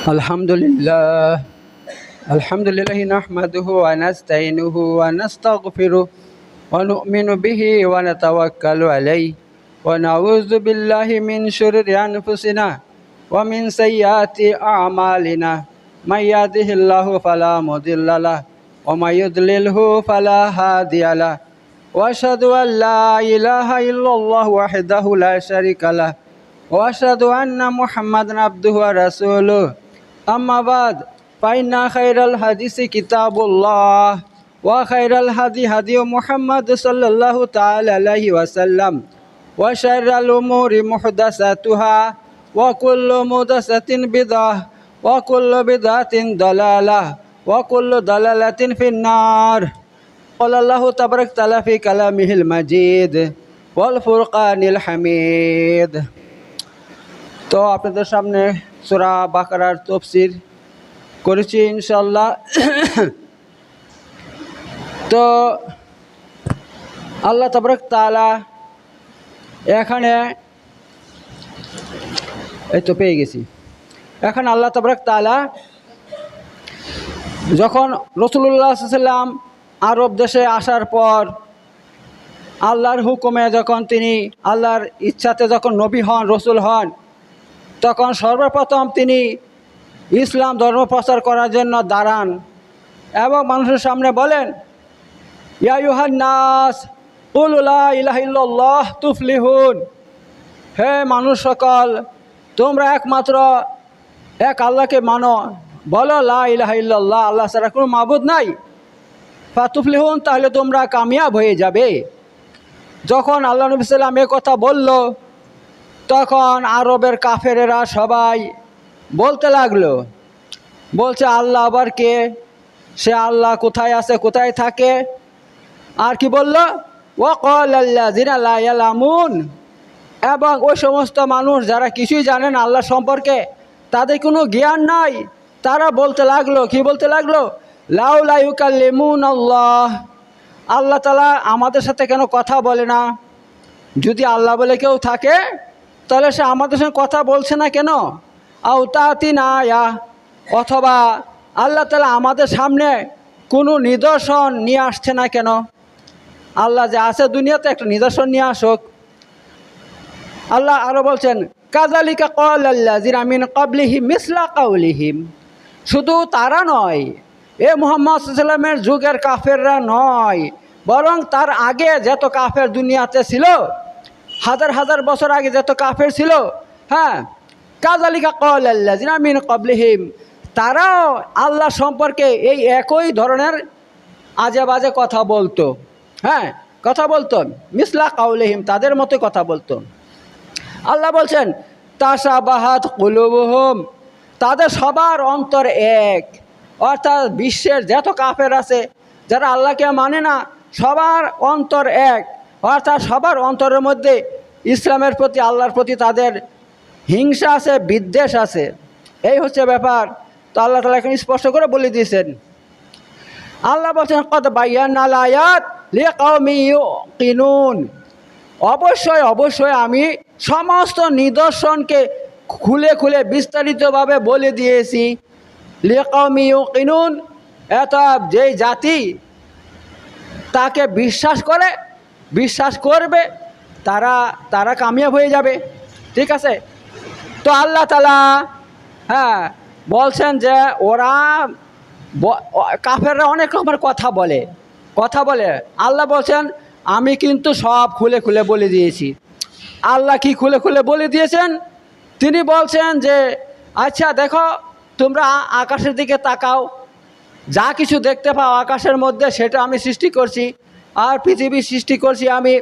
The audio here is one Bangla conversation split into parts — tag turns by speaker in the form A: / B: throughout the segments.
A: Alhamdulillah. Alhamdulillah nahmaduhu wa nasta'inuhu wa nastaghfiruh wa nu'minu bihi wa natawakkalu alayhi wa na'udzu billahi min syururi anfusina wa min sayyiati a'malina. May yahdihillahu fala mudhillalah wa may yudlilhu fala hadiyalah. Wa asyhadu an la ilaha illallah wahdahu la syarikalah wa asyhadu anna Muhammadan abduhu wa rasuluh. Amma ba'd, fa inna khairal hadisi kitabullah wa khairal hadi Muhammad sallallahu ta'ala alaihi wasallam wa syarrul umuri muhdatsatuha wa kullu muhdatsatin bid'ah wa kullu bid'atin dalalah wa kullu dalalatin finnar. Qala Allahu tabarak ta'ala fi kalamihil majid wal furqanil hamid. তো আপনাদের সামনে সূরা বাকারার তাফসীর করেছি ইনশাআল্লাহ। তো আল্লাহ তাবারক তাআলা এখানে এই তো পেয়ে গেছি। এখন আল্লাহ তাবারক তাআলা যখন রাসূলুল্লাহ সাল্লাল্লাহু আলাইহি ওয়াসাল্লাম আরব দেশে আসার পর আল্লাহর হুকুমে যখন তিনি আল্লাহর ইচ্ছাতে যখন নবী হন, রসুল হন, তখন সর্বপ্রথম তিনি ইসলাম ধর্ম প্রচার করার জন্য দাঁড়ান এবং মানুষের সামনে বলেন, ইয়া আইয়ুহান নাস কুল লা ইলাহা ইল্লাল্লাহ তুফলিহুন। হে মানুষ সকল, তোমরা একমাত্র এক আল্লাহকে মানো, বলো লা ইলাহা ইল্লাল্লাহ, আল্লাহ ছাড়া কোনো মাবুদ নাই, ফাতুফলিহুন, তাহলে তোমরা কামিয়াব হয়ে যাবে। যখন আল্লাহ নবী সাল্লাল্লাহু আলাইহি ওয়াসাল্লাম কথা বলল, তখন আরবের কাফেরেরা সবাই বলতে লাগলো, বলছে আল্লাহ আবার কে? সে আল্লাহ কোথায় আছে, কোথায় থাকে? আর কি বলল? ওয়াকালাল্লাযিনা লা ইয়ালামুন। এবং ওই সমস্ত মানুষ যারা কিছুই জানেন আল্লাহ সম্পর্কে, তাদের কোনো জ্ঞান নাই, তারা বলতে লাগলো, কি বলতে লাগলো? লাউলা ইউকাল্লিমুনাল্লাহ, আল্লাহ তাআলা আমাদের সাথে কেন কথা বলে না? যদি আল্লাহ বলে কেউ থাকে, তাহলে সে আমাদের সঙ্গে কথা বলছে না কেন? আও তাতিনা ইয়া, অথবা আল্লাহ তাআলা আমাদের সামনে কোনো নিদর্শন নিয়ে আসছে না কেন? আল্লাহ যে আছে দুনিয়াতে, একটা নিদর্শন নিয়ে আসুক। আল্লাহ আরও বলছেন, কাযালিকা ক্বালাল্লাযিনা মিন ক্বাবলিহিম মিসলা কাউলিহিম। শুধু তারা নয়, এ মুহাম্মদ সাল্লাল্লাহু আলাইহি ওয়াসাল্লামের যুগের কাফেররা নয়, বরং তার আগে যত কাফের দুনিয়াতে ছিল, হাজার হাজার বছর আগে যত কাফের ছিল, হ্যাঁ, কাযালিকা ক্বালাল্লাযিনা মিন ক্বাবলিহিম, তারাও আল্লাহ সম্পর্কে এই একই ধরনের আজে বাজে কথা বলতো। হ্যাঁ, কথা বলতো, মিসলা কাউলিহিম, তাদের মতো কথা বলতো। আল্লাহ বলছেন, তাশাবাহাত কুলুবুহুম, তাদের সবার অন্তর এক। অর্থাৎ বিশ্বের যত কাফের আছে, যারা আল্লাহকে মানে না, সবার অন্তর এক। অর্থাৎ সবার অন্তরের মধ্যে ইসলামের প্রতি, আল্লাহর প্রতি তাদের হিংসা আছে, বিদ্বেষ আছে। এই হচ্ছে ব্যাপার। তো আল্লাহ তাআলা এখন স্পষ্ট করে বলে দিয়েছেন। আল্লাহ বলছেন, কদ বায়্যানাল আয়াত লিকাওমি ইউকিনুন, অবশ্যই অবশ্যই আমি সমস্ত নিদর্শনকে খুলে খুলে বিস্তারিতভাবে বলে দিয়েছি। লিকাওমি ইউকিনুন, এটা যেই জাতি তাকে বিশ্বাস করবে, তারা কামিয়াব হয়ে যাবে। ঠিক আছে? তো আল্লাহ তাআলা হ্যাঁ বলছেন যে ওরা কাফেররা অনেক রকমের কথা বলে। আল্লাহ বলছেন, আমি কিন্তু সব খুলে খুলে বলে দিয়েছি। আল্লাহ কি খুলে খুলে বলে দিয়েছেন? তিনি বলছেন যে, আচ্ছা দেখো, তোমরা আকাশের দিকে তাকাও, যা কিছু দেখতে পাও আকাশের মধ্যে, সেটা আমি সৃষ্টি করছি। আর পৃথিবী সৃষ্টি করছি আমি।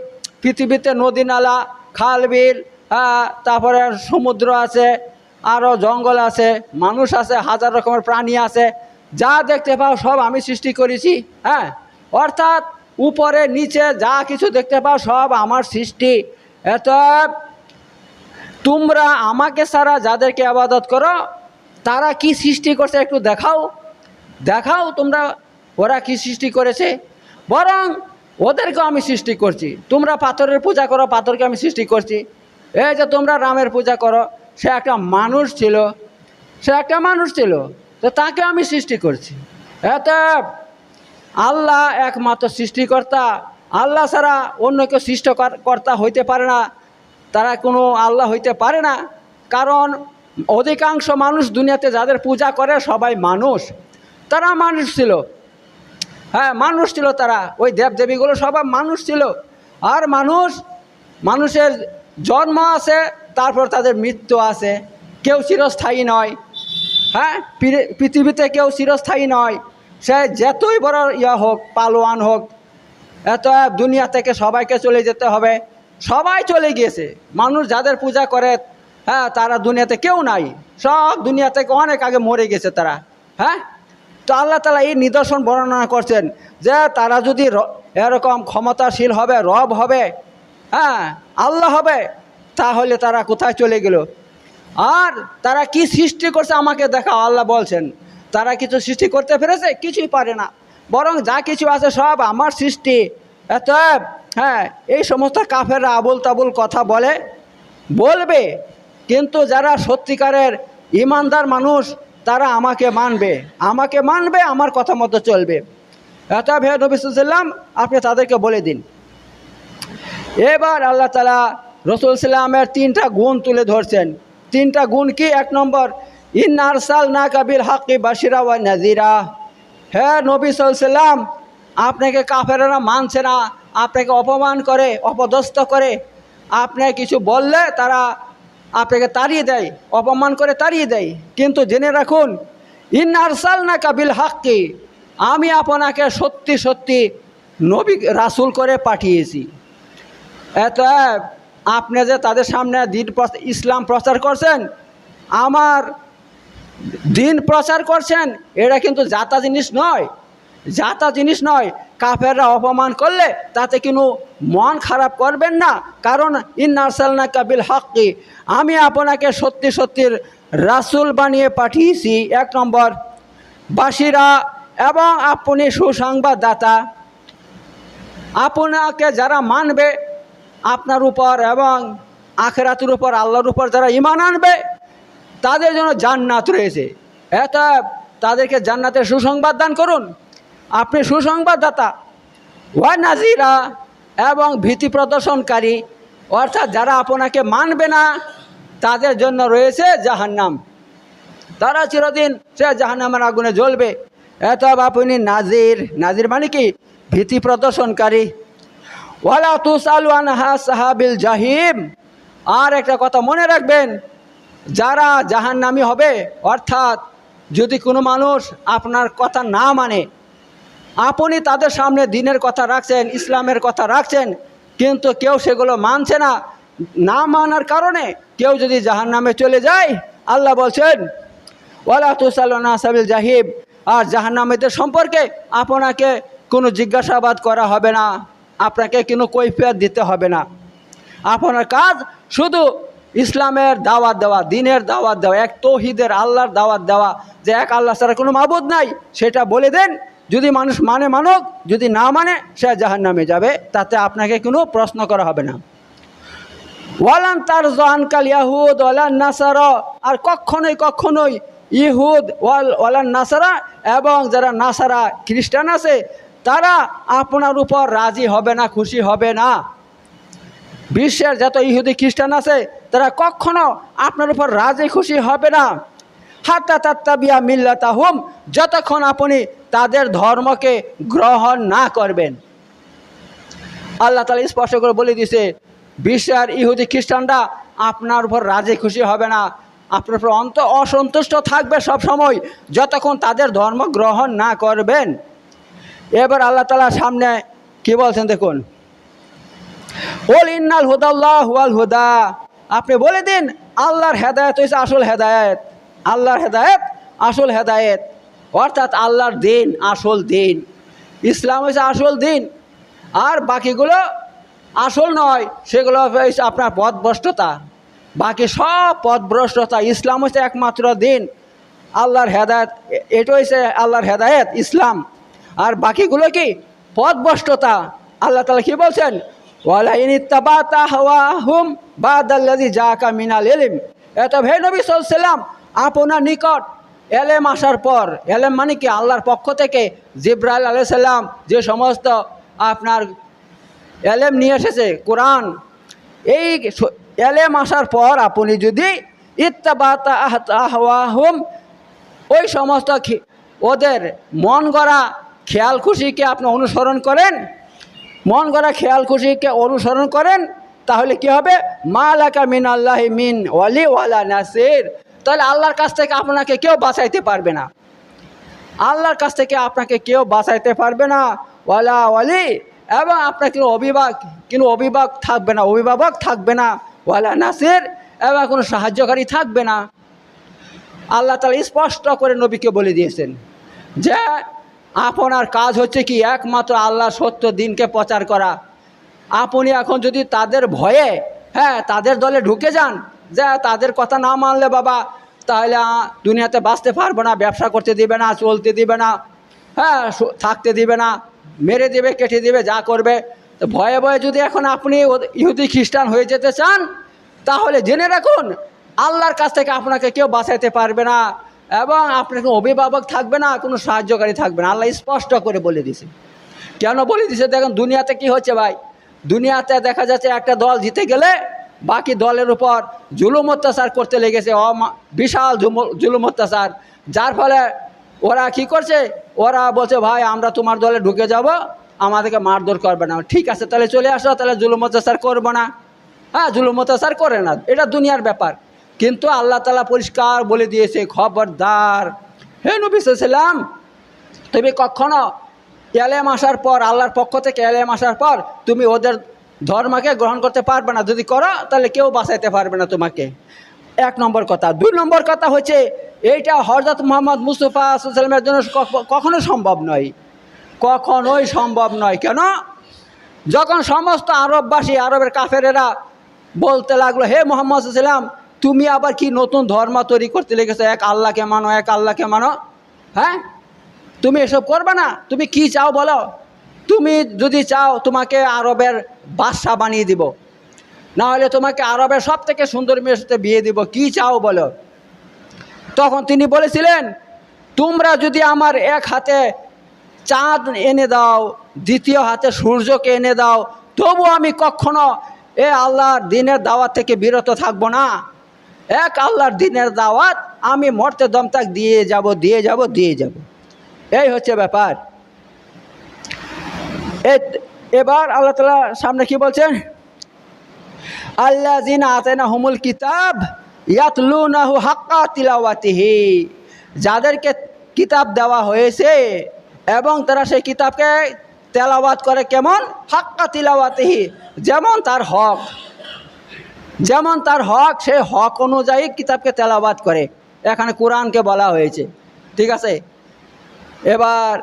A: পৃথিবীতে নদী নালা, খাল বিল, তারপরে সমুদ্র আছে, আরও জঙ্গল আছে, মানুষ আছে, হাজার রকমের প্রাণী আছে, যা দেখতে পাও সব আমি সৃষ্টি করেছি। হ্যাঁ, অর্থাৎ উপরে নিচে যা কিছু দেখতে পাও সব আমার সৃষ্টি। এত তোমরা আমাকে ছাড়া যাদেরকে ইবাদত করো, তারা কি সৃষ্টি করছে একটু দেখাও তোমরা, ওরা কি সৃষ্টি করেছে। বরং ওদেরকেও আমি সৃষ্টি করছি। তোমরা পাথরের পূজা করো, পাথরকে আমি সৃষ্টি করছি। এই যে তোমরা রামের পূজা করো, সে একটা মানুষ ছিল, সে একটা মানুষ ছিল, তো তাকে আমি সৃষ্টি করছি। এত আল্লাহ একমাত্র সৃষ্টিকর্তা, আল্লাহ ছাড়া অন্য কেউ সৃষ্টিকর্তা হইতে পারে না, তারা কোনো আল্লাহ হইতে পারে না। কারণ অধিকাংশ মানুষ দুনিয়াতে যাদের পূজা করে সবাই মানুষ, তারা মানুষ ছিল। হ্যাঁ, মানুষ ছিল তারা, ওই দেবদেবীগুলো সবাই মানুষ ছিল। আর মানুষের জন্ম আছে, তারপর তাদের মৃত্যু আছে, কেউ চিরস্থায়ী নয়। হ্যাঁ, পৃথিবীতে কেউ চিরস্থায়ী নয়, সে যতই বড় হোক, পালোয়ান হোক, এত দুনিয়া থেকে সবাইকে চলে যেতে হবে। সবাই চলে গিয়েছে, মানুষ যাদের পূজা করে, হ্যাঁ, তারা দুনিয়াতে কেউ নাই, সব দুনিয়া থেকে অনেক আগে মরে গেছে তারা। হ্যাঁ, তো আল্লাহ তাআলা এই নিদর্শন বর্ণনা করছেন যে তারা যদি এরকম ক্ষমতাশীল হবে, রব হবে, হ্যাঁ, আল্লাহ হবে, তাহলে তারা কোথায় চলে গেল? আর তারা কি সৃষ্টি করছে আমাকে দেখাও। আল্লাহ বলছেন তারা কিছু সৃষ্টি করতে পেরেছে? কিছুই পারে না, বরং যা কিছু আছে সব আমার সৃষ্টি। এত হ্যাঁ, এই সমস্ত কাফেররা আবুল তাবুল কথা বলবে, কিন্তু যারা সত্যিকারের ইমানদার মানুষ তারা আমাকে মানবে, আমার কথা মতো চলবে। এত হে নবী সাল্লাল্লাহু আলাইহি ওয়াসাল্লাম, আপনি তাদেরকে বলে দিন। এবার আল্লাহ তাআলা রাসূল সাল্লাল্লাহু আলাইহি ওয়াসাল্লামের 3টা গুণ তুলে ধরছেন। 3টা গুণ কি? 1 নম্বর, ইন্না আরসালনাকা বিল হাক্কি বাশিরা ওয়া নাযিরা। হে নবী সাল্লাল্লাহু আলাইহি ওয়াসাল্লাম, আপনাকে কাফেররা মানছে না, আপনাকে অপমান করে, অপদস্থ করে। আপনি কিছু বললে তারা আপনাকে তাড়িয়ে দেয়, অপমান করে তাড়িয়ে দেয়। কিন্তু জেনে রাখুন, ইন্না আরসালনাকা বিল হাক্কি, আমি আপনাকে সত্যি সত্যি নবী রাসূল করে পাঠিয়েছি। এত আপনি যে তাদের সামনে ইসলাম প্রচার করছেন, আমার দিন প্রচার করছেন, এটা কিন্তু জাতা জিনিস নয়। কাফেররা অপমান করলে তাতে কিন্তু মন খারাপ করবেন না, কারণ ইন্না আরসালনাকা বিল হাক্কি, আমি আপনাকে সত্যি সত্যির রাসূল বানিয়ে পাঠিয়েছি। 1 নম্বর, বাশিরা, এবং আপনি সুসংবাদদাতা। আপনাকে যারা মানবে আপনার উপর এবং আখিরাতের উপর, আল্লাহর উপর যারা ঈমান আনবে, তাদের জন্য জান্নাত রয়েছে। এটা তাদেরকে জান্নাতের সুসংবাদ দান করুন, আপনি সুসংবাদদাতা। ওয়া নাজিরা, এবং ভীতি প্রদর্শনকারী, অর্থাৎ যারা আপনাকে মানবে না তাদের জন্য রয়েছে জাহান্নাম, তারা চিরদিন সে জাহান্নামের আগুনে জ্বলবে। এত আপনি নাজির মানে কি? ভীতি প্রদর্শনকারী। ওয়ালা তুসালু আনহা সাহাবিল জাহিম। আর একটা কথা মনে রাখবেন, যারা জাহান্নামী হবে, অর্থাৎ যদি কোনো মানুষ আপনার কথা না মানে, আপনি তাদের সামনে দ্বীনের কথা রাখছেন, ইসলামের কথা রাখছেন, কিন্তু কেউ সেগুলো মানছে না মানার কারণে কেউ যদি জাহান্নামে চলে যায়, আল্লাহ বলছেন ওয়ালা তুসালু আনহা সাহাবিল জাহিম, আর জাহান্নামীদের সম্পর্কে আপনাকে কোনো জিজ্ঞাসাবাদ করা হবে না, আপনাকে কোনো কৈফিয়ত দিতে হবে না। আপনার কাজ শুধু ইসলামের দাওয়াত দেওয়া, দ্বীনের দাওয়াত দেওয়া, এক তৌহিদের আল্লাহর দাওয়াত দেওয়া, যে এক আল্লাহ ছাড়া কোনো মাবুদ নাই, সেটা বলে দেন। যদি মানুষ মানুক, যদি না মানে সে জাহান্নামে যাবে, তাতে আপনাকে কোনো প্রশ্ন করা হবে না। ওয়ালান তারযা আনকাল ইয়াহুদ ওয়ালান নাসারা, আর কখনোই ইহুদ ওয়ালান নাসারা, এবং যারা নাসারা খ্রিস্টান আছে, তারা আপনার উপর রাজি হবে না, খুশি হবে না। বিশ্বের যত ইহুদি খ্রিস্টান আছে, তারা কখনো আপনার উপর রাজি খুশি হবে না। হাত্তা তাত্তাবিয়া মিল্লাতাহুম, যতক্ষণ আপনি তাদের ধর্মকে গ্রহণ না করবেন। আল্লাহ তাআলা স্পষ্ট করে বলে দিয়েছে, বিশ্বের ইহুদি খ্রিস্টানরা আপনার উপর রাজি খুশি হবে না, আপনার উপর অসন্তুষ্ট থাকবে সব সময়, যতক্ষণ তাদের ধর্ম গ্রহণ না করবেন। এবার আল্লাহ তাআলা সামনে কি বলছেন দেখুন, ওল ইন্নাল হুদাল্লাহু ওয়াল হুদা, আপনি বলে দিন আল্লাহর হেদায়েত হচ্ছে আসল হেদায়েত, আল্লাহর হেদায়েত আসল হেদায়েত, অর্থাৎ আল্লাহর দিন আসল দিন, ইসলাম হচ্ছে আসল দিন, আর বাকিগুলো আসল নয়, সেগুলো হচ্ছে আপনার পথভ্রষ্টতা, বাকি সব পথভ্রষ্টতা। ইসলাম হচ্ছে একমাত্র দিন, আল্লাহর হেদায়েত, এটা হচ্ছে আল্লাহর হেদায়েত ইসলাম, আর বাকিগুলো কি? পথভ্রষ্টতা। আল্লাহ তাআলা কি বলছেন, ওয়ালা ইন ইত্তাবাতা হাওয়াহুম বাদাল্লাযী জাআকা মিনাল ইলম। এটা হে নবী সাল্লাল্লাহু আলাইহি ওয়াসাল্লাম, আপনার নিকট এলেম আসার পর, এলেম মানে কি আল্লাহর পক্ষ থেকে জিবরাইল আলাইহিস সালাম যে সমস্ত আপনার এলেম নিয়ে এসেছে কোরআন, এই এলেম আসার পর আপনি যদি ইত্তাবাতা আহওয়াহুম ওই সমস্ত ওদের মন গড়া খেয়াল খুশিকে আপনি অনুসরণ করেন, মন গড়া খেয়াল খুশিকে অনুসরণ করেন, তাহলে কি হবে? মা লাকা মিন আল্লাহি মিন ওয়ালি ওয়ালা নাসির, তাহলে আল্লাহর কাছ থেকে আপনাকে কেউ বাঁচাইতে পারবে না, আল্লাহর কাছ থেকে আপনাকে কেউ বাঁচাইতে পারবে না ওয়ালা ওয়ালি, এবং আপনার কিন্তু অভিভাবক থাকবে না, অভিভাবক থাকবে না, ওয়ালা নাসির, এবং কোনো সাহায্যকারী থাকবে না। আল্লাহ তাআলা স্পষ্ট করে নবীকে বলে দিয়েছেন যে আপনার কাজ হচ্ছে কি একমাত্র আল্লাহ সত্য দিনকে প্রচার করা। আপনি এখন যদি তাদের ভয়ে তাদের দলে ঢুকে যান যে তাদের কথা না মানলে বাবা তাহলে দুনিয়াতে বাঁচতে পারবো না, ব্যবসা করতে দিবে না, চলতে দিবে না, থাকতে দিবে না, মেরে দেবে, কেটে দেবে, যা করবে, তো ভয়ে ভয়ে যদি এখন আপনি ইহুদি খ্রিস্টান হয়ে যেতে চান, তাহলে জেনে রাখুন আল্লাহর কাছ থেকে আপনাকে কেউ বাঁচাইতে পারবে না, এবং আপনার কোনো অভিভাবক থাকবে না, কোনো সাহায্যকারী থাকবে না। আল্লাহ স্পষ্ট করে বলে দিছে। কেন বলে দিছে? দেখুন দুনিয়াতে কি হচ্ছে ভাই, দুনিয়াতে দেখা যাচ্ছে একটা দল জিতে গেলে বাকি দলের উপর জুলুম অত্যাচার করতে লেগেছে, বিশাল জুলুম অত্যাচার, যার ফলে ওরা কি করছে, ওরা বলছে ভাই আমরা তোমার দলে ঢুকে যাব, আমাদেরকে মারধর করবে না। ঠিক আছে, তাহলে চলে আসো, তাহলে জুলুম অত্যাচার করবো না। জুলুম অত্যাচার করে না, এটা দুনিয়ার ব্যাপার। কিন্তু আল্লাহ তাআলা পরিষ্কার বলে দিয়েছে, খবরদার হে নবী সাল্লাল্লাহু আলাইহি ওয়াসাল্লাম, তুমি কখনো এলেম আসার পর, আল্লাহর পক্ষ থেকে এলেম আসার পর তুমি ওদের ধর্মকে গ্রহণ করতে পারবে না। যদি করো তাহলে কেউ বাঁচাইতে পারবে না তোমাকে, এক নম্বর কথা। দুই নম্বর কথা হচ্ছে এইটা হযরত মুহাম্মদ মুস্তাফা সাল্লাল্লাহু আলাইহি ওয়াসাল্লামের জন্য কখনো সম্ভব নয়, কখনোই সম্ভব নয়। কেন? যখন সমস্ত আরববাসী, আরবের কাফেরেরা বলতে লাগলো হে মুহাম্মদ সাল্লাল্লাহু আলাইহি ওয়াসাল্লাম তুমি আবার কি নতুন ধর্ম তৈরি করতে লেগেছো, এক আল্লাহকে মানো, এক আল্লাহকে মানো, তুমি এসব করবে না, তুমি কি চাও বলো? তুমি যদি চাও তোমাকে আরবের বাদশা বানিয়ে দিব, না হলে তোমাকে আরবের সব থেকে সুন্দর মেয়ের সাথে বিয়ে দিব, কি চাও বলো? তখন তিনি বলেছিলেন তোমরা যদি আমার এক হাতে চাঁদ এনে দাও, দ্বিতীয় হাতে সূর্যকে এনে দাও, তবু আমি কখনো আল্লাহর দিনের দাওয়াত থেকে বিরত থাকব না। এক আল্লাহর দিনের দাওয়াত আমি মরতে দম তাক দিয়ে যাব, দিয়ে যাব, দিয়ে যাব। এই হচ্ছে ব্যাপার। এবার আল্লাহ তাআলা সামনে কি বলছেন? আল্লাযিনা আতাইনাহুমুল কিতাব ইয়াতলুনাহু হাক্কা তিলাওয়াতিহি, যাদেরকে কিতাব দেওয়া হয়েছে এবং তারা সেই কিতাবকে তেলাওয়াত করে কেমন? হাক্কা তিলাওয়াতিহি, যেমন তার হক, যেমন তার হক, সেই হক অনুযায়ী কিতাবকে তেলাওয়াত করে। এখানে কোরআনকে বলা হয়েছে, ঠিক আছে? এবার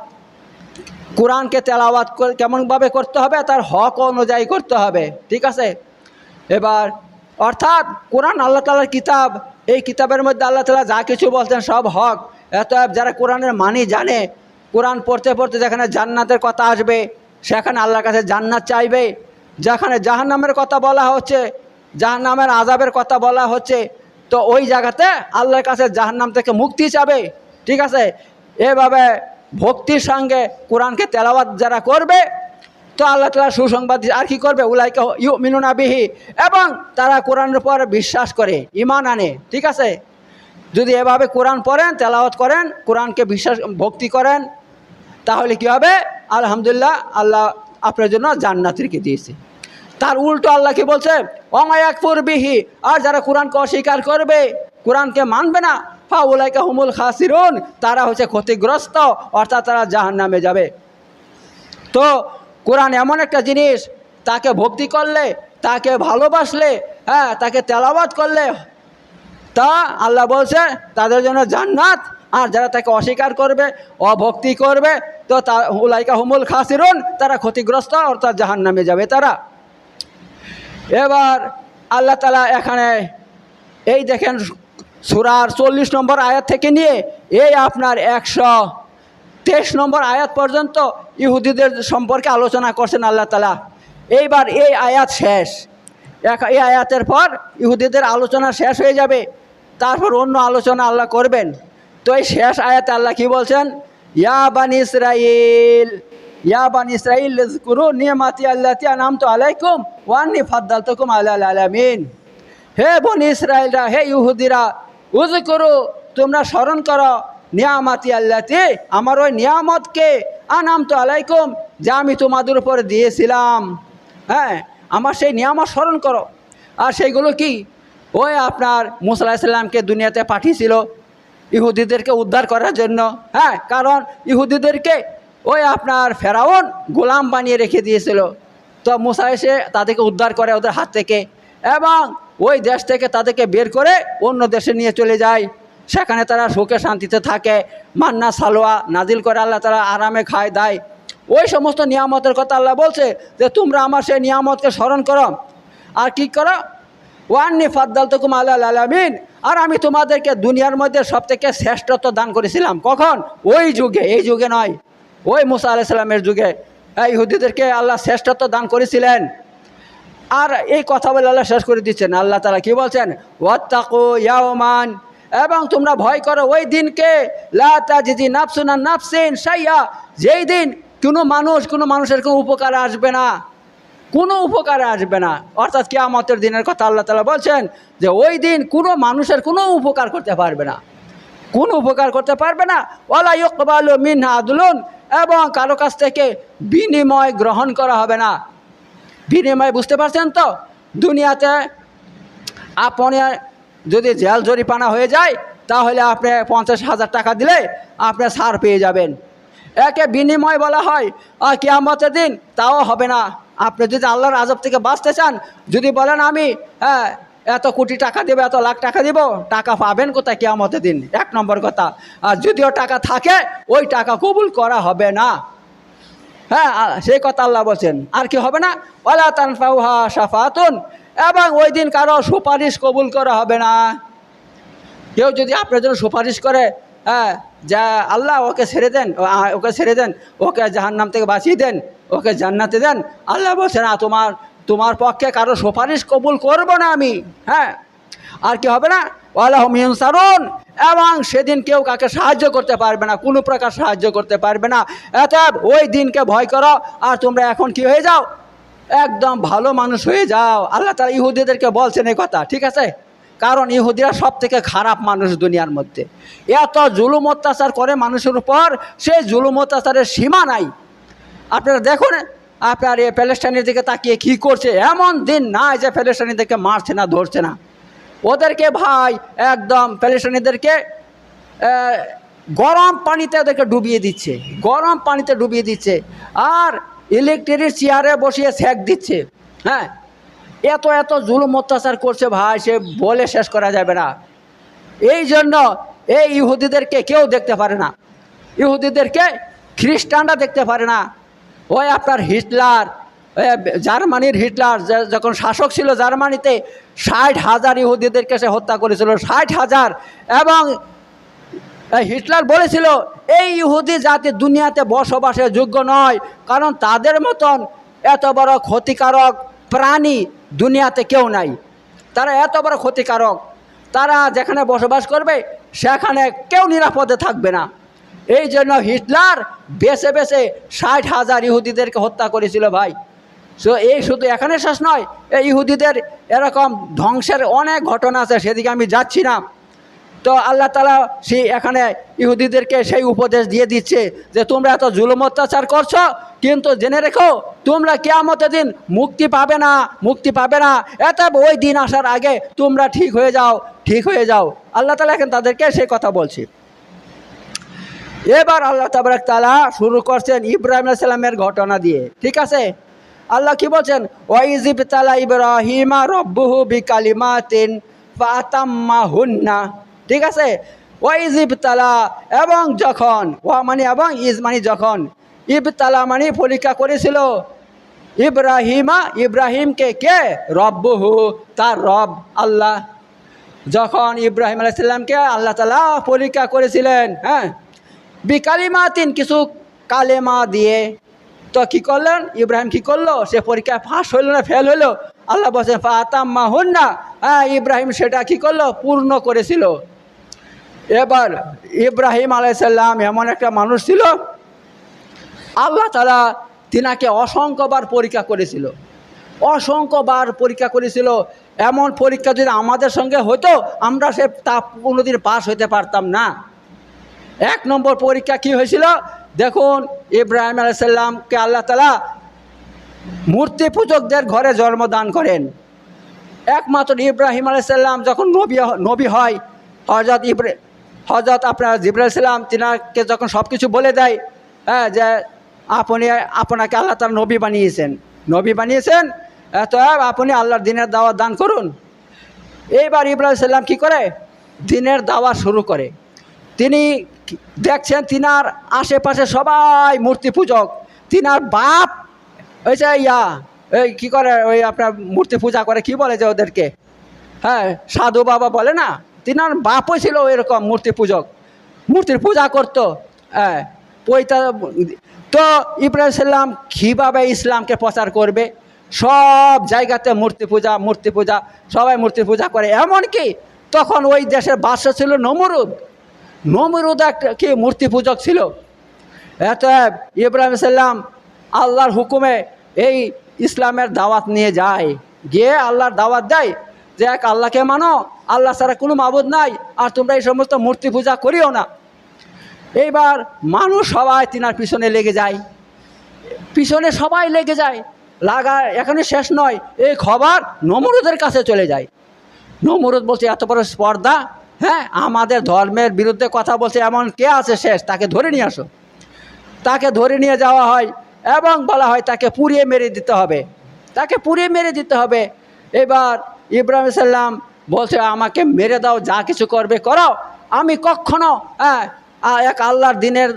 A: কোরআনকে তেলাওয়াত কেমনভাবে করতে হবে? তার হক অনুযায়ী করতে হবে, ঠিক আছে? এবার অর্থাৎ কোরআন আল্লাহ তাআলার কিতাব, এই কিতাবের মধ্যে আল্লাহ তাআলা যা কিছু বলছেন সব হক। অতএব যারা কোরআনের মানি জানে, কোরআন পড়তে পড়তে যেখানে জান্নাতের কথা আসবে সেখানে আল্লাহর কাছে জান্নাত চাইবে, যেখানে জাহান্নামের কথা বলা হচ্ছে, জাহান্নামের আযাবের কথা বলা হচ্ছে, তো ওই জায়গাতে আল্লাহর কাছে জাহান্নাম থেকে মুক্তি চাবে, ঠিক আছে? এভাবে ভক্তির সঙ্গে কোরআনকে তেলাওয়াত যারা করবে তো আল্লাহ তাআলা সুসংবাদ আর কি করবে? উলাইকা ইউমিনুনা বিহি, এবং তারা কোরআনের উপর বিশ্বাস করে, ঈমান আনে, ঠিক আছে? যদি এভাবে কোরআন পড়েন, তেলাওয়াত করেন, কোরআনকে বিশ্বাস ভক্তি করেন, তাহলে কি হবে? আলহামদুলিল্লাহ, আল্লাহ আপনার জন্য জান্নাত রেখে দিয়েছে। তার উল্টো আল্লাহ কি বলছে? ওমা ইয়াকফুর বিহি, আর যারা কোরআনকে অস্বীকার করবে, কোরআনকে মানবে না, ফাউলাইকা হুমুল খাসিরুন, তারা হচ্ছে ক্ষতিগ্রস্ত, অর্থাৎ তারা জাহান্নামে যাবে। তো কোরআন এমন একটা জিনিস, তাকে ভক্তি করলে, তাকে ভালোবাসলে, তাকে তেলাওয়াত করলে তা আল্লাহ বলছে তাদের জন্য জান্নাত, আর যারা তাকে অস্বীকার করবে, অভক্তি করবে, তো উলাইকা হুমুল খাসিরুন, তারা ক্ষতিগ্রস্ত, অর্থাৎ জাহান্নামে যাবে তারা। এবার আল্লাহ তাআলা এখানে এই দেখেন সূরার 40 নম্বর আয়াত থেকে নিয়ে এই আপনার 123 নম্বর আয়াত পর্যন্ত ইহুদিদের সম্পর্কে আলোচনা করছেন আল্লাহ তাআলা। এইবার এই আয়াত শেষ, এই আয়াতের পর ইহুদিদের আলোচনা শেষ হয়ে যাবে। তারপর অন্য আলোচনা আল্লাহ করবেন। তো এই শেষ আয়াতে আল্লাহ কি বলছেন, ইয়া বানি ইসরাইল, ইয়া বানি ইসরাইল ইযকুরু নি'মাতি আল্লাতী আন'আমতু আলাইকুম ওয়া আন্নী ফাদ্দালতুকুম আলাল আলামিন। হে বনি ইসরাইলরা, হে ইহুদিরা, উযকুরু, তোমরা স্মরণ করো, নিয়ামাতি আল্লাতী, আমার ওই নিয়ামতকে, আন'আমতু আলাইকুম, যা আমি তোমাদের উপর দিয়েছিলাম। হ্যাঁ, আমার সেই নিয়ামত স্মরণ করো। আর সেইগুলো কি? ওই আপনার মুসা আলাইহিস সালামকে দুনিয়াতে পাঠিয়েছিল ইহুদিদেরকে উদ্ধার করার জন্য। হ্যাঁ, কারণ ইহুদিদেরকে ওই আপনার ফেরাউন গোলাম বানিয়ে রেখে দিয়েছিল। তো মুসা এসে তাদেরকে উদ্ধার করে ওদের হাত থেকে, এবং ওই দেশ থেকে তাদেরকে বের করে অন্য দেশে নিয়ে চলে যায়। সেখানে তারা সুখে শান্তিতে থাকে, মান্না সালোয়া নাজিল করে আল্লাহ তারা আরামে খায় দায়। ওই সমস্ত নিয়ামতের কথা আল্লাহ বলছে যে তোমরা আমার সেই নিয়ামতকে স্মরণ করো। আর কি করো? ওয়া আন্নী ফাদ্দালতুকুম আলাল আলামিন, আর আমি তোমাদেরকে দুনিয়ার মধ্যে সবথেকে শ্রেষ্ঠত্ব দান করেছিলাম। কখন? ওই যুগে, এই যুগে নয়, ওই মুসা আলাইহিস সালামের যুগে ইহুদিদেরকে আল্লাহ শ্রেষ্ঠত্ব দান করেছিলেন। আর এই কথা বলে আল্লাহ শেষ করে দিচ্ছেন। আল্লাহ তাআলা কি বলছেন, ওয়াত্তাকু ইয়াওমান, এবং তোমরা ভয় করো ওই দিনকে, লা তাজিজি নাফসুন আন নাফসিন শাইআ, যেই দিন কোনো মানুষের কোনো উপকার আসবে না, কোনো উপকারে আসবে না। অর্থাৎ কিয়ামতের দিনের কথা আল্লাহ তাআলা বলছেন যে ওই দিন কোনো মানুষের কোনো উপকার করতে পারবে না, কোনো উপকার করতে পারবে না। ওয়ালা ইউকবালু মিনহা আদলুন, এবং কারো কাছ থেকে বিনিময় গ্রহণ করা হবে না। বিনিময় বুঝতে পারছেন তো? দুনিয়াতে আপনি যদি জেল জরিমানা হয়ে যায় তাহলে আপনি 50,000 টাকা দিলে আপনি ছাড় পেয়ে যাবেন, একে বিনিময় বলা হয়। আর কিয়ামতের দিন তাও হবে না। আপনি যদি আল্লাহর আযাব থেকে বাঁচতে চান, যদি বলেন আমি এত কোটি টাকা দেবো, এত লাখ টাকা দিব, টাকা পাবেন কোথায় কিয়ামতের দিন? এক নম্বর কথা। আর যদিও টাকা থাকে ওই টাকা কবুল করা হবে না। হ্যাঁ, সেই কথা আল্লাহ বলছেন। আর কি হবে না? ওয়ালা তানফাউহা শাফাতুন, এবং ওই দিন কারো সুপারিশ কবুল করা হবে না। কেউ যদি আপনার জন্য সুপারিশ করে, যা আল্লাহ ওকে ছেড়ে দেন, ওকে ছেড়ে দেন, ওকে জাহান্নাম থেকে বাঁচিয়ে দেন, ওকে জান্নাতে দেন, আল্লাহ বলছে না, তোমার পক্ষে কারো সুপারিশ কবুল করব না আমি। হ্যাঁ, আর কি হবে না? ওয়ালাহুম ইউনসারুন, এবং সেদিন কেউ কাকে সাহায্য করতে পারবে না, কোনো প্রকার সাহায্য করতে পারবে না। অতএব ওই দিনকে ভয় করো। আর তোমরা এখন কি হয়ে যাও? একদম ভালো মানুষ হয়ে যাও। আল্লাহ তাআলা ইহুদিদেরকে বলছেন এই কথা, ঠিক আছে? কারণ ইহুদিরা সব থেকে খারাপ মানুষ দুনিয়ার মধ্যে। এত জুলুম অত্যাচার করে মানুষের উপর, সেই জুলুম অত্যাচারের সীমা নাই। আপনারা দেখুন, আপনার এই প্যালেস্টাইনের দিকে তাকিয়ে কী করছে। এমন দিন নাই যে প্যালেস্টাইনিদেরকে মারছে না, ধরছে না। ওদেরকে ভাই একদম প্যালেস্টাইনিদেরকে গরম পানিতে ওদেরকে ডুবিয়ে দিচ্ছে, গরম পানিতে ডুবিয়ে দিচ্ছে, আর ইলেকট্রিক চেয়ারে বসিয়ে সেক দিচ্ছে। হ্যাঁ, এত এত জুলুম অত্যাচার করছে ভাই, সে বলে শেষ করা যাবে না। এই জন্য এই ইহুদিদেরকে কেউ দেখতে পারে না, ইহুদিদেরকে খ্রিস্টানরা দেখতে পারে না। ওই আপনার হিটলার, জার্মানির হিটলার যখন শাসক ছিল জার্মানিতে, 60,000 ইহুদিদেরকে সে হত্যা করেছিল, 60,000। এবং হিটলার বলেছিল এই ইহুদি জাতি দুনিয়াতে বসবাসের যোগ্য নয়, কারণ তাদের মতন এত বড় ক্ষতিকারক প্রাণী দুনিয়াতে কেউ নাই। তারা এত বড় ক্ষতিকারক, তারা যেখানে বসবাস করবে সেখানে কেউ নিরাপদে থাকবে না। এই জন্য হিটলার বেছে বেছে 60,000 ইহুদিদেরকে হত্যা করেছিল ভাই। সো এই শুধু এখানে শেষ নয়, এই ইহুদিদের এরকম ধ্বংসের অনেক ঘটনা আছে, সেদিকে আমি যাচ্ছি না। তো আল্লাহ তাআলা সেই এখানে ইহুদিদেরকে সেই উপদেশ দিয়ে দিচ্ছে যে তোমরা এত জুলুম অত্যাচার করছো, কিন্তু জেনে রেখো তোমরা কিয়ামতের দিন মুক্তি পাবে না, মুক্তি পাবে না। এত ওই দিন আসার আগে তোমরা ঠিক হয়ে যাও, ঠিক হয়ে যাও। আল্লাহ তাআলা এখন তাদেরকে সেই কথা বলছে। এবার আল্লাহ তাবারক তাআলা শুরু করছেন ইব্রাহিম আলাইহিস সালামের ঘটনা দিয়ে, ঠিক আছে? আল্লাহ কি বলছেন? ওয়াইয ইবতালা ইব্রাহিমা রাব্বুহু বিকালিমাতিন ফাতাম্মাহুন্না, ঠিক আছে? ওয়াইয ইবতালা, এবং যখন, ওয়া মানে এবং, ইজ মানে যখন, ইবতালা মানে পরীক্ষা করেছিল, ইব্রাহিমা ইব্রাহিমকে, কে? রব্বুহু, তার রব আল্লাহ। যখন ইব্রাহিম আলাইহিস সালামকে আল্লাহ তাআলা পরীক্ষা করেছিলেন, হ্যাঁ, বিকালিমাতিন, কিছু কালেমা দিয়ে, তো কী করলেন, ইব্রাহিম কী করলো, সে পরীক্ষায় ফাঁস হইল না ফেল হইলো? আল্লাহ বলছেন ফাতাম্মা হুন্না, হ্যাঁ ইব্রাহিম সেটা কী করলো, পূর্ণ করেছিল। এবার ইব্রাহিম আলাইসাল্লাম এমন একটা মানুষ ছিল, আল্লাহ তাআলা তিনাকে অসংখ্যবার পরীক্ষা করেছিল, অসংখ্যবার পরীক্ষা করেছিল। এমন পরীক্ষা যদি আমাদের সঙ্গে হতো, আমরা সে তা কোনোদিন পাস হইতে পারতাম না। এক নম্বর পরীক্ষা কি হয়েছিল দেখুন, ইব্রাহিম আলাইসাল্লামকে আল্লাহ তাআলা মূর্তি পূজকদের ঘরে জন্মদান করেন। একমাত্র ইব্রাহিম আলাইসাল্লাম যখন নবী হয়, হজরত আপনার জিবরাইল আলাইহিস সালাম তিনাকে যখন সব কিছু বলে দেয়, হ্যাঁ, যে আপনাকে আল্লাহ তাআলা নবী বানিয়েছেন, তো আপনি আল্লাহর দিনের দাওয়াত দান করুন। এইবার ইব্রাহিম সাল্লাম কী করে, দিনের দাওয়াত শুরু করে। তিনি দেখছেন তিনার আশেপাশে সবাই মূর্তি পূজক। তিনার বাপ ওই যে ওই কী করে, ওই আপনার মূর্তি পূজা করে, কি বলে যে ওদেরকে, হ্যাঁ সাধু বাবা বলে না, তিনার বাপও ছিল এরকম মূর্তি পূজক, মূর্তির পূজা করতো। হ্যাঁ তো ইব্রাহিম সাল্লাম কীভাবে ইসলামকে প্রচার করবে, সব জায়গাতে মূর্তি পূজা, সবাই মূর্তি পূজা করে। এমনকি তখন ওই দেশের বাদশা ছিল নমরুদ একটা কি মূর্তি পূজক ছিল। এত ইব্রাহিম সাল্লাম আল্লাহর হুকুমে এই ইসলামের দাওয়াত নিয়ে যায়, গিয়ে আল্লাহর দাওয়াত দেয় যে এক আল্লাহকে মানো, আল্লাহ ছাড়া কোনো মাবুদ নাই, আর তোমরা এই সমস্ত মূর্তি পূজা করিও না। এইবার মানুষ সবাই তিনার পিছনে লেগে যায়, সবাই লেগে যায়, এখানে শেষ নয়, এই খবর নমরুদের কাছে চলে যায়। নমরুদ বলছে এত বড় স্পর্ধা, হ্যাঁ আমাদের ধর্মের বিরুদ্ধে কথা বলছে, এমন কে আছে শেষ, তাকে ধরে নিয়ে আসো। তাকে ধরে নিয়ে যাওয়া হয় এবং বলা হয় তাকে পুড়িয়ে মেরে দিতে হবে। এবার ইব্রাহিম সাল্লাম বলছে আমাকে মেরে দাও, যা কিছু করবে করো, আমি কখনো এক আল্লাহর দিনের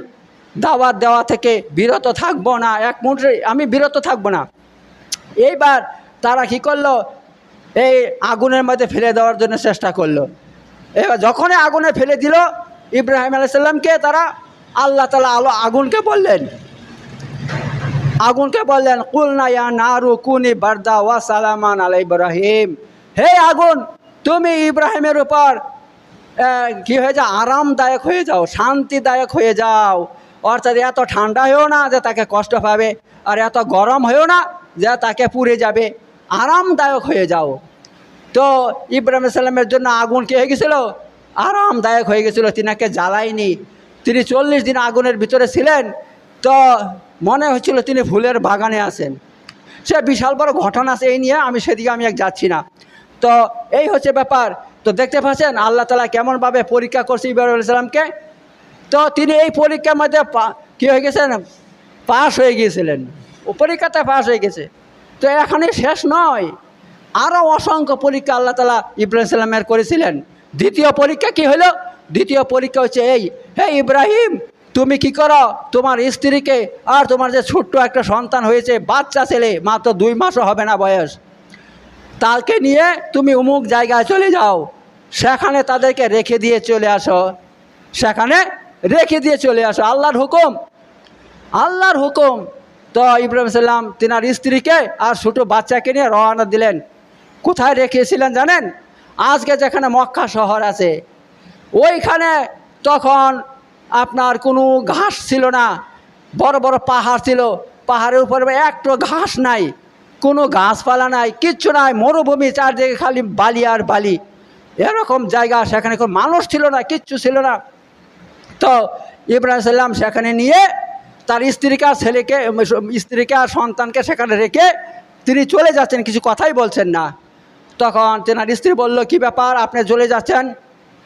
A: দাওয়াত দেওয়া থেকে বিরত থাকবো না, এক মুহূর্তে আমি বিরত থাকবো না। এইবার তারা কি করলো, এই আগুনের মধ্যে ফেলে দেওয়ার জন্য চেষ্টা করলো। এবার যখনই আগুনে ফেলে দিল ইব্রাহিম আলাইহিস সালামকে, তারা আল্লাহ তাআলা আগুনকে বললেন কুলনা ইয়া নারু কুনি বারদা ওয়া সালামান আলা ইব্রাহিম, হে আগুন তুমি ইব্রাহিমের উপর কি হয়ে যাও, আরামদায়ক হয়ে যাও, শান্তিদায়ক হয়ে যাও। অর্থাৎ এত ঠান্ডা হয়েও না যে তাকে কষ্ট পাবে, আর এত গরম হয়েও না যে তাকে পুড়ে যাবে, আরামদায়ক হয়ে যাও। তো ইব্রাহিম সাল্লামের জন্য আগুন কি হয়ে গেছিল, আরামদায়ক হয়ে গেছিল, তিনাকে জ্বালায়নি। তিনি 40 দিন আগুনের ভিতরে ছিলেন, তো মনে হচ্ছিল তিনি ফুলের বাগানে আছেন। সে বিশাল বড় ঘটনা আছে এই নিয়ে, সেদিকে আমি যাচ্ছি না। তো এই হচ্ছে ব্যাপার। তো দেখতে পাচ্ছেন আল্লাহ তাআলা কেমনভাবে পরীক্ষা করছে ইব্রাহিম আলাইহিস সালামকে। তো তিনি এই পরীক্ষার মধ্যে কী হয়ে গেছেন, পাশ হয়ে গিয়েছিলেন, ও পরীক্ষাতে পাশ হয়ে গেছে। তো এখানে শেষ নয়, আরও অসংখ্য পরীক্ষা আল্লাহ তাআলা ইব্রাহিম সাল্লামের করেছিলেন। দ্বিতীয় পরীক্ষা কি হলো, দ্বিতীয় পরীক্ষা হচ্ছে এই, হে ইব্রাহিম তুমি কি করো, তোমার স্ত্রীকে আর তোমার যে ছোট্ট একটা সন্তান হয়েছে, বাচ্চা ছেলে, মাত্র 2 মাসও হবে না বয়স, তাকে নিয়ে তুমি অমুক জায়গায় চলে যাও, সেখানে তাদেরকে রেখে দিয়ে চলে আসো, আল্লাহর হুকুম। তো ইব্রাহিম সাল্লাম তিনার স্ত্রীকে আর ছোটো বাচ্চাকে নিয়ে রওনা দিলেন। কোথায় রেখেছিলেন জানেন, আজকে যেখানে মক্কা শহর আছে ওইখানে তখন আপনার কোনো ঘাস ছিল না, বড় বড় পাহাড় ছিল, পাহাড়ের উপরে একটু ঘাস নাই, কোনো গাছপালা নাই, কিচ্ছু নাই, মরুভূমি, চারদিকে খালি বালি আর বালি, এরকম জায়গা। সেখানে কোনো মানুষ ছিল না, কিচ্ছু ছিল না। তো ইব্রাহিম সাল্লাম সেখানে নিয়ে তার স্ত্রীকে আর সন্তানকে সেখানে রেখে তিনি চলে যাচ্ছেন, কিছু কথাই বলছেন না। তখন তেনার স্ত্রী বলল, কি ব্যাপার আপনি চলে যাচ্ছেন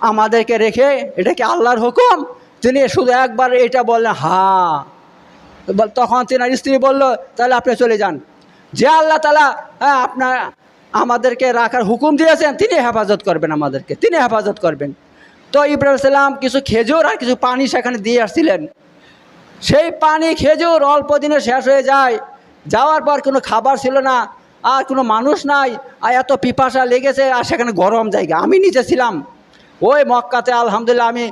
A: আমাদেরকে রেখে, এটা কি আল্লাহর হুকুম? তিনি শুধু একবার এটা বললেন হ্যাঁ। তখন তেনার স্ত্রী বলল, তাহলে আপনি চলে যান, যে আল্লাহ তাআলা আমাদেরকে রাখার হুকুম দিয়েছেন তিনি হেফাজত করবেন, তো ইব্রাহিম সাল্লাম কিছু খেজুর আর কিছু পানি সেখানে দিয়ে আসছিলেন। সেই পানি খেজুর অল্প দিনে শেষ হয়ে যায়। যাওয়ার পর কোনো খাবার ছিল না, আর কোনো মানুষ নাই, আর এত পিপাসা লেগেছে, আর সেখানে গরম জায়গা। আমি নিজে ছিলাম ওই মক্কাতে, আলহামদুলিল্লাহ আমি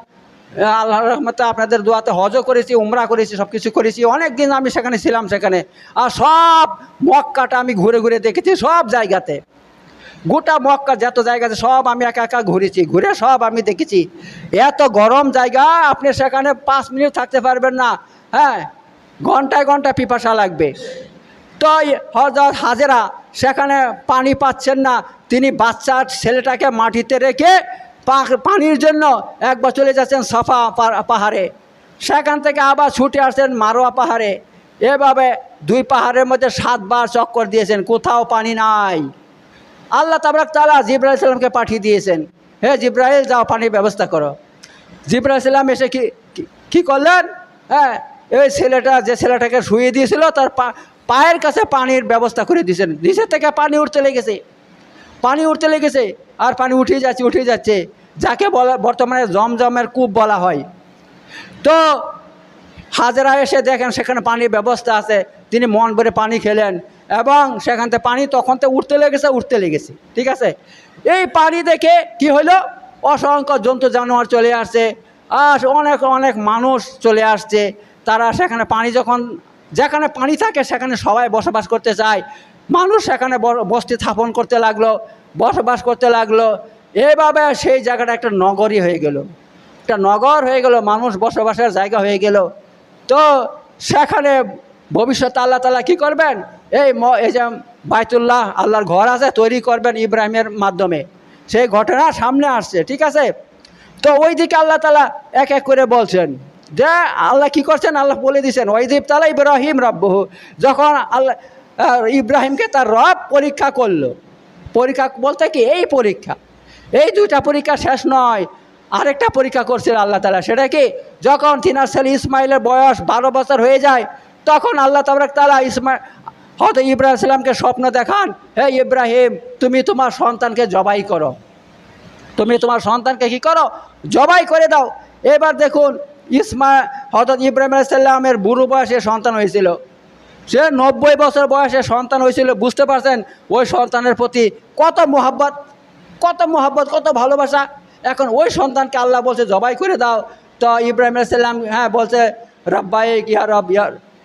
A: আল্লাহর রহমতে আপনাদের দোয়াতে হজও করেছি, উমরা করেছি, সব কিছু করেছি। অনেক দিন আমি সেখানে ছিলাম সেখানে। আর সব মক্কাটা আমি ঘুরে ঘুরে দেখেছি, সব জায়গাতে, গোটা মক্কা যত জায়গা আছে সব আমি একা একা ঘুরেছি, ঘুরে সব আমি দেখেছি। এত গরম জায়গা, আপনি সেখানে 5 মিনিট থাকতে পারবেন না। হ্যাঁ, ঘন্টায় ঘন্টা পিপাসা লাগবে। তো হযরত হাজেরা সেখানে পানি পাচ্ছেন না, তিনি বাচ্চার ছেলেটাকে মাটিতে রেখে পানির জন্য একবার চলে যাচ্ছেন সাফা পাহাড়ে, সেখান থেকে আবার ছুটে আসছেন মারোয়া পাহাড়ে। এভাবে 2 পাহাড়ের মধ্যে 7 বার চক্কর দিয়েছেন, কোথাও পানি নাই। আল্লাহ তাবারক তাআলা জিবরাইল সালামকে পাঠিয়ে দিয়েছেন, হে জিবরাইল যাও পানির ব্যবস্থা করো। জিবরাইল সালাম এসে কি করলেন? হ্যাঁ, এই ছেলেটা, যে ছেলেটাকে শুয়ে দিয়েছিল তার পায়ের কাছে পানির ব্যবস্থা করে দিয়েছেন। নিচে থেকে পানি উঠতে লেগেছে, পানি উঠতে লেগেছে, আর পানি উঠে যাচ্ছে, যাকে বলা বর্তমানে জমজমের কূপ বলা হয়। তো হাজেরা এসে দেখেন সেখানে পানির ব্যবস্থা আছে, তিনি মন ভরে পানি খেলেন এবং সেখান থেকে পানি তখন তো উঠতে লেগেছে, ঠিক আছে। এই পানি দেখে কি হলো, অসংখ্য জন্তু জানোয়ার চলে আসছে, আর অনেক অনেক মানুষ চলে আসছে। তারা সেখানে পানি যেখানে পানি থাকে সেখানে সবাই বসবাস করতে চায়। মানুষ সেখানে বসতি স্থাপন করতে লাগলো, বসবাস করতে লাগলো। এভাবে সেই জায়গাটা একটা নগরই হয়ে গেল, একটা নগর হয়ে গেল, মানুষ বসবাসের জায়গা হয়ে গেল। তো সেখানে ভবিষ্যতে আল্লাহ তাআলা কী করবেন, এই যে বাইতুল্লাহ, আল্লাহর ঘর আছে, তৈরি করবেন ইব্রাহিমের মাধ্যমে। সেই ঘটনা সামনে আসছে, ঠিক আছে। তো ওই দিকে আল্লাহ তাআলা এক এক করে বলছেন যে আল্লাহ কি করছেন, আল্লাহ বলে দিয়েছেন ওয়াইযিব তালা ইব্রাহিম রাব্বুহু, যখন আল্লাহ ইব্রাহিমকে তার রব পরীক্ষা করলো। পরীক্ষা বলতে কি, এই পরীক্ষা, এই 2টা পরীক্ষা শেষ নয়, আরেকটা পরীক্ষা করছিল আল্লাহ তাআলা। সেটা কি, যখন তিনার ছেলে ইসমাইলের বয়স 12 বছর হয়ে যায়, তখন আল্লাহ তাবারক তাআলা হয়তো ইব্রাহিম সালামকে স্বপ্ন দেখান, হে ইব্রাহিম, তুমি তোমার সন্তানকে জবাই করো, তুমি তোমার সন্তানকে কি করো, জবাই করে দাও। এবার দেখুন হযরত ইব্রাহিম আলাইহিস সালামের বুড়ো বয়সে সন্তান হয়েছিল, সে 90 বছর বয়সে সন্তান হয়েছিল। বুঝতে পারছেন ওই সন্তানের প্রতি কত মোহাব্বত, কত ভালোবাসা। এখন ওই সন্তানকে আল্লাহ বলছে জবাই করে দাও। তো ইব্রাহিম আলাইহিস সালাম হ্যাঁ বলছে, রব্বাইক ইয়া রব,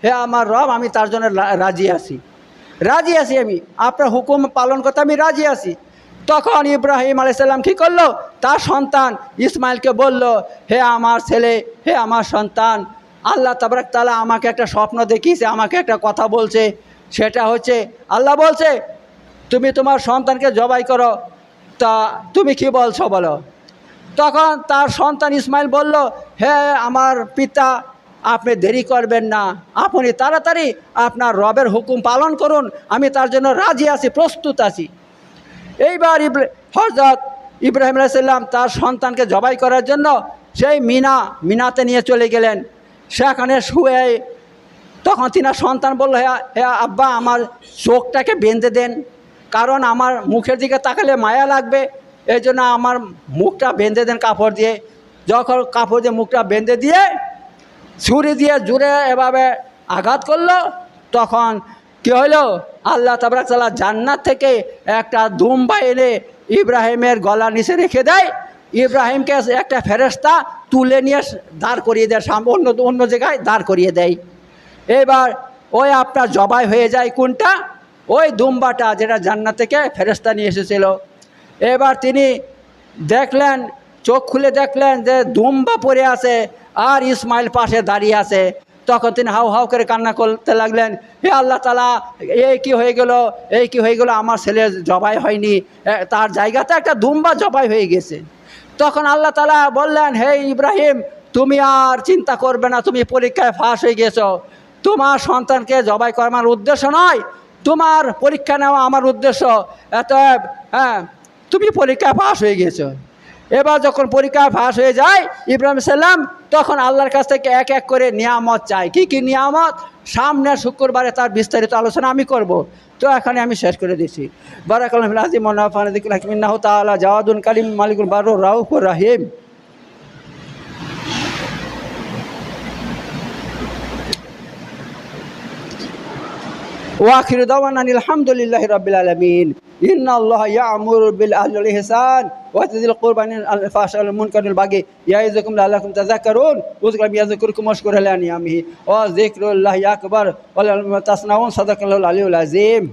A: হে আমার রব, আমি তার জন্য রাজি আছি, আমি আপনার হুকুম পালন করতে আমি রাজি আছি। তখন ইব্রাহিম আলাইহিস সালাম কী করলো, তার সন্তান ইসমাইলকে বলল, হে আমার ছেলে, হে আমার সন্তান, আল্লাহ তাবারক তাআলা আমাকে একটা স্বপ্ন দেখিয়েছে, আমাকে একটা কথা বলছে। সেটা হচ্ছে, আল্লাহ বলছে তুমি তোমার সন্তানকে জবাই করো, তা তুমি কি বলছো বলো। তখন তার সন্তান ইসমাইল বলল, হে আমার পিতা, আপনি দেরি করবেন না, আপনি তাড়াতাড়ি আপনার রবের হুকুম পালন করুন, আমি তার জন্য রাজি আছি, প্রস্তুত আছি। এইবার হযরত ইব্রাহিম আলাইহিস সালাম তার সন্তানকে জবাই করার জন্য সেই মিনাতে নিয়ে চলে গেলেন। সেখানে শুয়ে তখন তিনার সন্তান বলল, হে আব্বা, আমার চোখটাকে বেঁধে দেন, কারণ আমার মুখের দিকে তাকালে মায়া লাগবে, এই জন্য আমার মুখটা বেঁধে দেন কাপড় দিয়ে। যখন কাপড় দিয়ে মুখটা বেঁধে দিয়ে ছুরি দিয়ে জুড়ে এভাবে আঘাত করলো, তখন কি হইল, আল্লাহ তাবারক তাআলা জান্নাত থেকে একটা দুম্বা এনে ইব্রাহিমের গলার নিচে রেখে দেয়। ইব্রাহিমকে একটা ফেরেশতা তুলে নিয়ে দাঁড় করিয়ে দেয়, অন্য জায়গায় দাঁড় করিয়ে দেয়। এবার ওই আপনার জবাই হয়ে যায় কোনটা, ওই দুম্বাটা, যেটা জান্নাত থেকে ফেরেশতা নিয়ে এসেছিল। এবার তিনি দেখলেন, চোখ খুলে দেখলেন যে দুম্বা পড়ে আছে আর ইসমাইল পাশে দাঁড়িয়ে আছে। তখন তিনি হাউ হাউ করে কান্না করতে লাগলেন, হে আল্লাহ তাআলা, এই কি হয়ে গেল, আমার ছেলে জবাই হয়নি, তার জায়গাতে একটা দুম্বা জবাই হয়ে গেছে। তখন আল্লাহ তাআলা বললেন, হে ইব্রাহিম, তুমি আর চিন্তা করবে না, তুমি পরীক্ষায় ফাঁস হয়ে গেছো। তোমার সন্তানকে জবাই করা আমার উদ্দেশ্য নয়, তোমার পরীক্ষা নেওয়া আমার উদ্দেশ্য। হ্যাঁ, তুমি পরীক্ষায় ফাঁস হয়ে গেছো। এবার যখন পরীক্ষায় ফাঁস হয়ে যায় ইব্রাহিম সালাম, তখন আল্লাহর কাছ থেকে এক এক করে নিয়ামত চাই। কি নিয়ামত, সামনের শুক্রবারে তার বিস্তারিত আলোচনা আমি করব। তো এখানে আমি শেষ করে দিচ্ছি। বারাকাল্লাহু ফিল আযীম ওয়া নাফা'না বিযিকরিহি হাকিম ইন্নাহু তাআলা জাওয়াদুন কারীম মালিকুল বাররুর রাউফুর রহিম। ওয়াখির দাওয়ানা আলহামদুলিল্লাহি রাব্বিল আলামিন। ইন্নাল্লাহা ইয়া'মুরু বিল আদলি ওয়াল ইহসান ওয়া ইতা'যিল কুরবানি ওয়াল ফাহশাই ওয়াল মুনকারি ওয়াল বাগি ইয়া'iযুকুম লা'আল্লাকুম তাযাক্কারুন উযকুরু ইয়াযকুরকুম ওয়াশকুরু আলা নি'আমিহি ওয়া যিকরুল্লাহি আকবার ওয়া লা তাসনাউন সাদাকাল্লাহুল আলিয়্যুল আযীম।